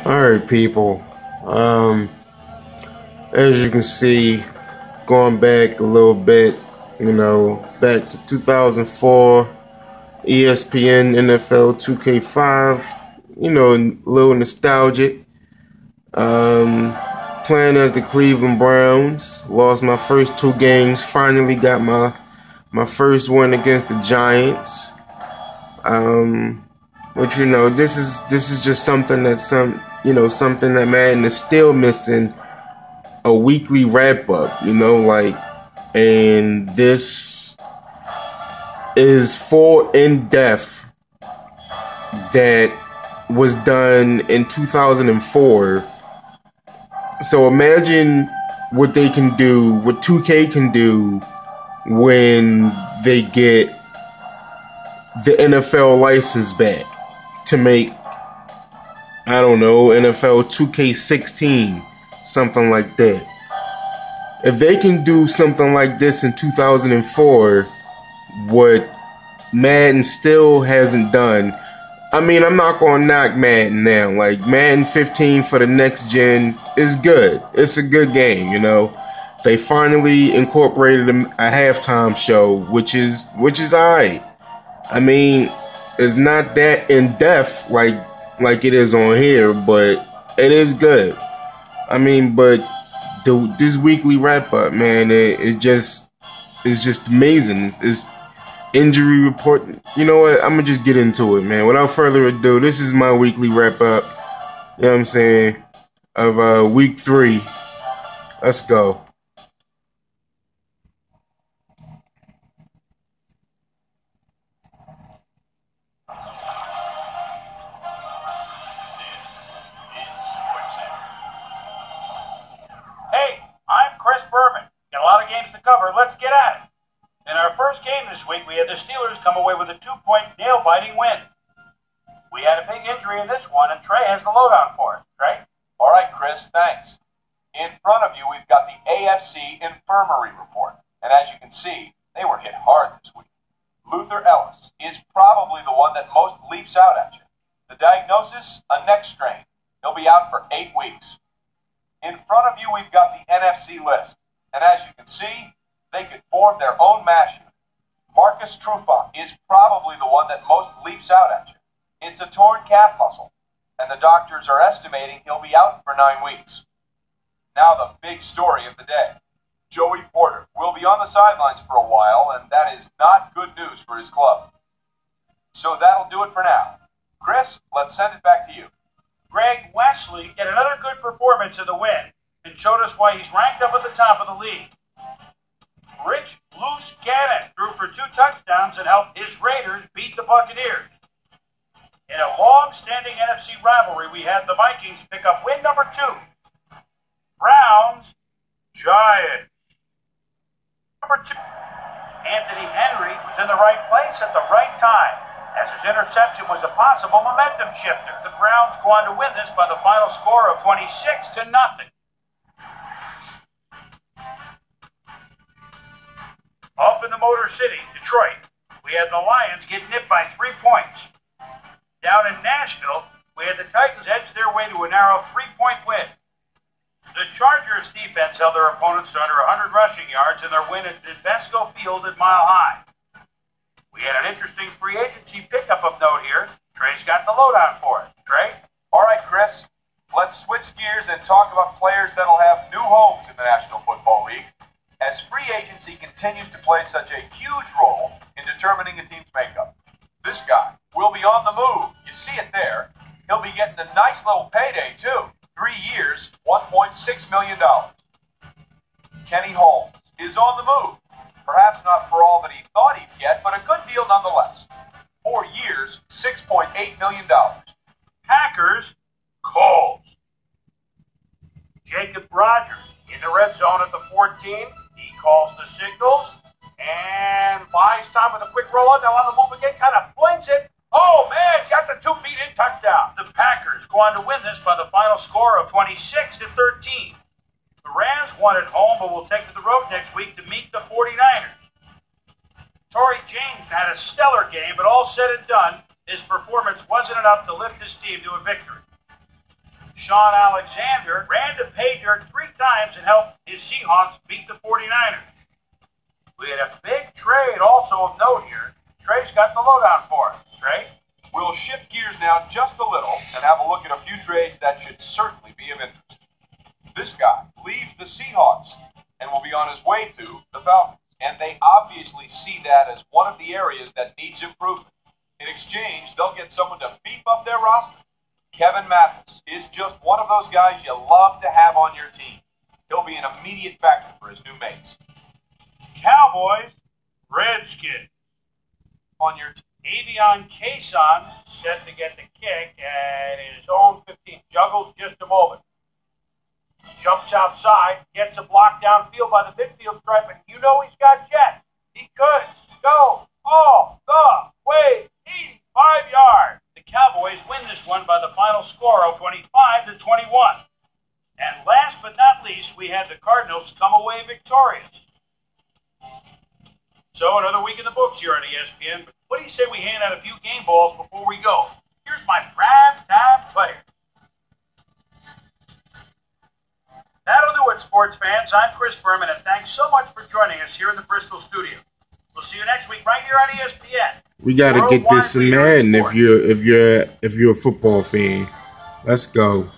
Alright, people. Um, as you can see, going back a little bit, back to 2004, ESPN NFL 2K5, a little nostalgic. Um, Playing as the Cleveland Browns, lost my first two games, finally got my first win against the Giants. Um, but this is just something that something that Madden is still missing, a weekly wrap up, and this is full in depth that was done in 2004. So imagine what they can do, what 2K can do when they get the NFL license back to make, I don't know, NFL 2K16, something like that. If they can do something like this in 2004, what Madden still hasn't done. I mean, I'm not going to knock Madden now. Like, Madden 15 for the next gen is good. It's a good game, They finally incorporated a halftime show, which is alright. I mean, it's not that in depth like it is on here, but it is good. I mean, but this weekly wrap up, man, it's just amazing. It's injury report. You know what? I'm gonna just get into it, man. Without further ado, this is my weekly wrap up. You know what I'm saying? Of week 3. Let's go. Hey, I'm Chris Berman. Got a lot of games to cover. Let's get at it. In our first game this week, we had the Steelers come away with a 2-point nail-biting win. We had a big injury in this one, and Trey has the lowdown for it. Trey? All right, Chris, thanks. In front of you, we've got the AFC Infirmary Report. And as you can see, they were hit hard this week. Luther Ellis is probably the one that most leaps out at you. The diagnosis, a neck strain. He'll be out for 8 weeks. In front of you, we've got the NFC list. And as you can see, they could form their own mash unit. Marcus Trufant is probably the one that most leaps out at you. It's a torn calf muscle, and the doctors are estimating he'll be out for 9 weeks. Now the big story of the day. Joey Porter will be on the sidelines for a while, and that is not good news for his club. So that'll do it for now. Chris, let's send it back to you. Greg Wesley had another good performance in the win and showed us why he's ranked up at the top of the league. Rich Loose Gannon threw for 2 touchdowns and helped his Raiders beat the Buccaneers. In a long-standing NFC rivalry, we had the Vikings pick up win number 2. Browns, Giants. Number 2. Anthony Henry was in the right place at the right time, as his interception was a possible momentum shifter. The Browns go on to win this by the final score of 26-0. Up in the Motor City, Detroit, we had the Lions get nipped by 3 points. Down in Nashville, we had the Titans edge their way to a narrow 3-point win. The Chargers defense held their opponents to under 100 rushing yards in their win at Invesco Field at Mile High. We had an interesting free agency pickup of note here. Trey's got the lowdown for it. Trey? All right, Chris, let's switch gears and talk about players that'll have new homes in the National Football League, as free agency continues to play such a huge role in determining a team's makeup. This guy will be on the move. You see it there. He'll be getting a nice little payday, too. 3 years, $1.6 million. Kenny Holmes is on the move. Perhaps not for all that he thought he'd get, but a good deal nonetheless. 4 years, $6.8 million. Packers, Colts. Jacob Rogers in the red zone at the 14. He calls the signals and buys time with a quick rollout. Now on the move again, kind of flings it. Oh, man, got the 2 feet in, touchdown. The Packers go on to win this by the final score of 26-13. The Rams won at home, but will take to the road next week to meet the 49ers. Torrey James had a stellar game, but all said and done, his performance wasn't enough to lift his team to a victory. Sean Alexander ran to pay dirt 3 times and helped his Seahawks beat the 49ers. We had a big trade also of note here. Trey's got the lowdown for us. Trey? We'll shift gears now just a little and have a look at a few trades that should certainly be of interest. This guy leaves the Seahawks and will be on his way to the Falcons. And they obviously see that as one of the areas that needs improvement. In exchange, they'll get someone to beef up their roster. Kevin Mathis is just one of those guys you love to have on your team. He'll be an immediate factor for his new mates. Cowboys, Redskins. On your team. Avion Kason set to get the kick at his own 15. Juggles just a moment. Jumps outside, gets a block downfield by the midfield stripe, and you know he's got jets. He could go all the way 85 yards. The Cowboys win this one by the final score of 25-21. And last but not least, we had the Cardinals come away victorious. So another week in the books here on ESPN. But what do you say we hand out a few game balls before we go? Here's my prime time player. That'll do it, sports fans. I'm Chris Berman, and thanks so much for joining us here in the Bristol studio. We'll see you next week right here on ESPN. We gotta get this in Madden if you're a football fan. Let's go.